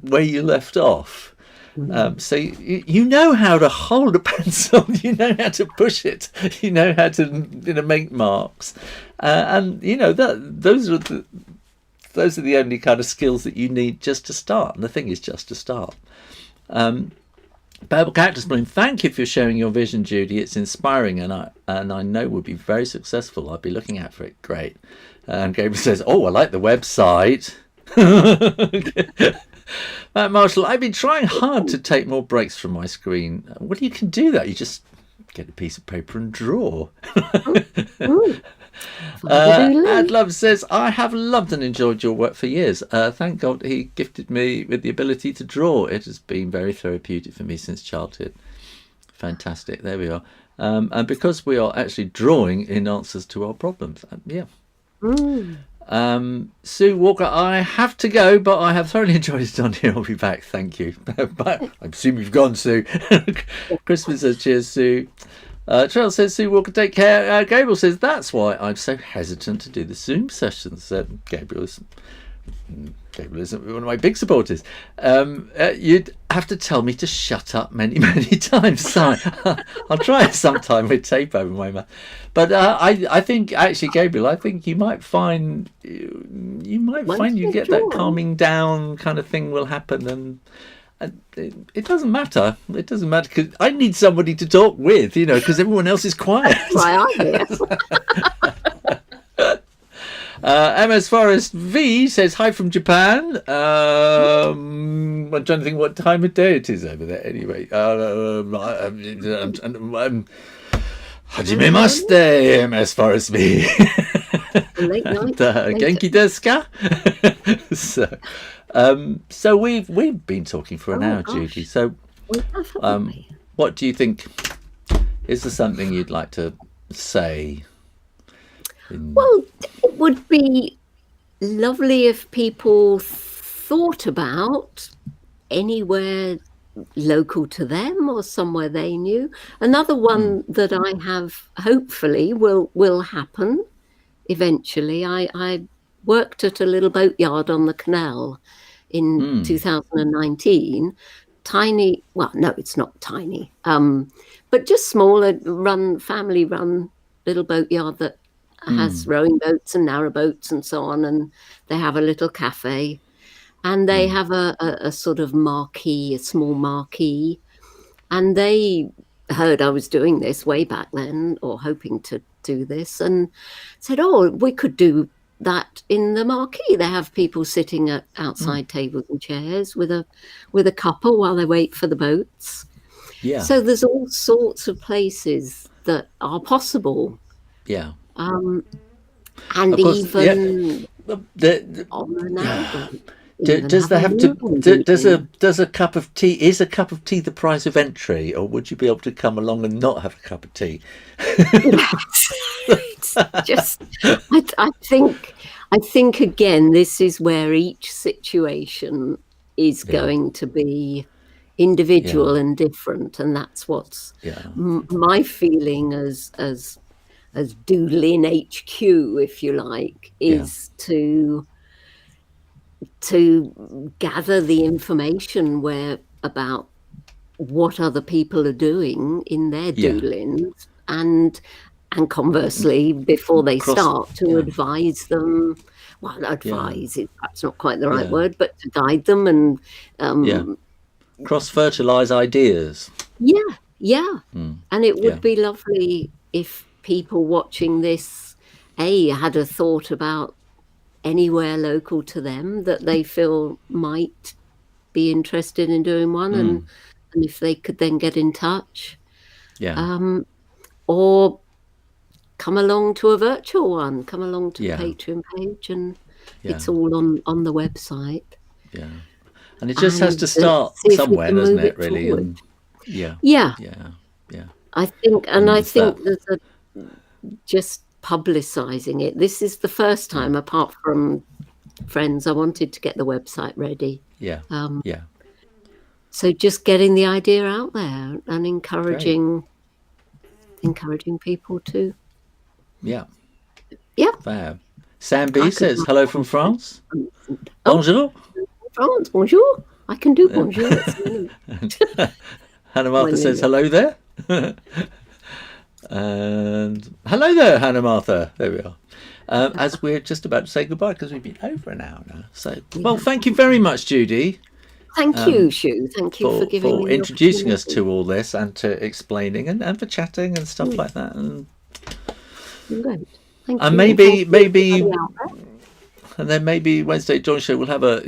where you left off. So you know how to hold a pencil, you know how to push it, you know how to make marks, and those are the only kind of skills that you need just to start. And the thing is just to start. Purple Cactus Bloom, thank you for sharing your vision, Judy. It's inspiring, and I know we'll be very successful. I'll be looking out for it. Great. And Gabriel says, oh, I like the website. Matt Marshall, I've been trying hard to take more breaks from my screen. Well, you can do that. You just get a piece of paper and draw. Adlove says, I have loved and enjoyed your work for years. Thank God he gifted me with the ability to draw. It has been very therapeutic for me since childhood. Fantastic. There we are. And because we are actually drawing in answers to our problems. Sue Walker, I have to go, but I have thoroughly enjoyed it on here. I'll be back. Thank you. But I assume you've gone, Sue. Christmas says, cheers, Sue. Trail says, Sue Walker, take care. Gabriel says, that's why I'm so hesitant to do the Zoom sessions. Gabriel is Gabriel isn't one of my big supporters. You'd have to tell me to shut up many, many times. So I'll try it sometime with tape over my mouth. But I think actually, Gabriel, I think you might find you get that calming down kind of thing will happen, and it doesn't matter. It doesn't matter because I need somebody to talk with, because everyone else is quiet. Why are you? MS Forest V says hi from Japan. I'm trying to think what time of day it is over there. Anyway, hajimemashite, MS Forest V. Late night. Genki desu ka? So we've been talking for an hour, Judy. So what do you think? Is there something you'd like to say? Well, it would be lovely if people thought about anywhere local to them or somewhere they knew. Another one that I have hopefully will happen eventually. I worked at a little boatyard on the canal in 2019. Tiny, well, no, it's not tiny, but just smaller, family run little boatyard that has rowing boats and narrow boats and so on, and they have a little cafe, and they have a sort of marquee, a small marquee, and they heard I was doing this way back then, or hoping to do this, and said, oh, we could do that in the marquee. They have people sitting at outside tables and chairs with a cuppa while they wait for the boats. Yeah. So there's all sorts of places that are possible. Yeah. And course, even on an album. Does there have to? Does a cup of tea? Is a cup of tea the price of entry, or would you be able to come along and not have a cup of tea? It's just, I think again, this is where each situation is going to be individual and different, and that's what's my feeling as Doodle Inn HQ, if you like, is to gather the information about what other people are doing in their Doodle Inns, and conversely, before they start, to advise them. Well, advise is perhaps not quite the right word, but to guide them and cross-fertilize ideas. And it would be lovely if people watching this had a thought about anywhere local to them that they feel might be interested in doing one, and if they could then get in touch, or come along to a virtual one, come along to the Patreon page, and it's all on the website. And it just has to start somewhere, doesn't it, really? And, I think there's just publicising it. This is the first time, apart from friends, I wanted to get the website ready. So just getting the idea out there and encouraging people to. Fab. Sam B says hello from France. Bonjour. France, bonjour. I can do bonjour. Hannah Martha says hello there. And hello there, Hannah Martha. There we are. As we're just about to say goodbye, because we've been over an hour now. So, well, thank you very much, Judy. Thank you, Shoo. Thank you for introducing us to all this, and to explaining, and for chatting and stuff like that. And great. Thank and you. And then maybe Wednesday John Show will have a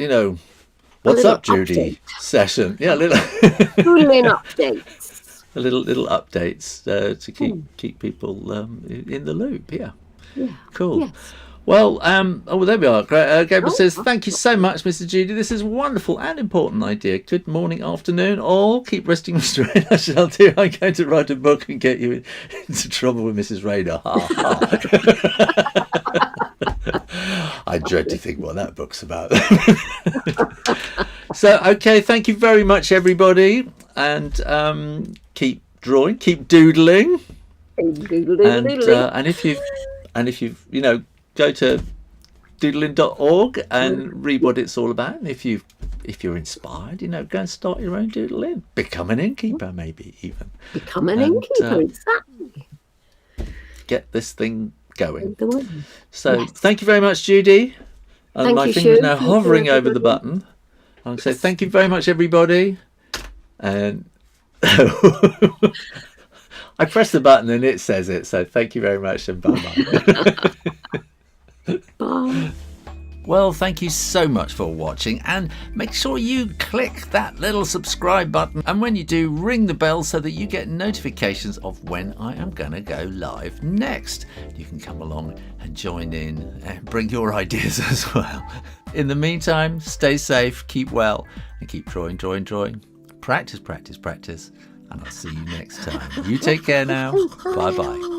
what's up, Judy session. Yeah, a little updates. A little updates to keep people in the loop. Yeah. Cool. Yes. Well, there we are. Gabriel says, thank you so much, Mr. Judy. This is a wonderful and important idea. Good morning, afternoon, or keep resting, Mr. Rayner. I shall do. I'm going to write a book and get you into trouble with Mrs. Rayner. I dread to think what that book's about. So, okay, thank you very much, everybody. And keep drawing, keep doodling. And if you've go to doodleinn.org and read what it's all about. And if you're inspired, go and start your own Doodle Inn. Become an innkeeper, maybe even. Become an innkeeper, exactly. Get this thing going. So yes. Thank you very much, Judy. My finger's now hovering over the button. I'll say thank you very much, everybody. And I press the button and it says it. So thank you very much and bye-bye. Bye. Well, thank you so much for watching, and make sure you click that little subscribe button, and when you do, ring the bell so that you get notifications of when I am going to go live next. You can come along and join in and bring your ideas as well. In the meantime, stay safe, keep well, and keep drawing. Practice, and I'll see you next time. You take care now. Bye-bye.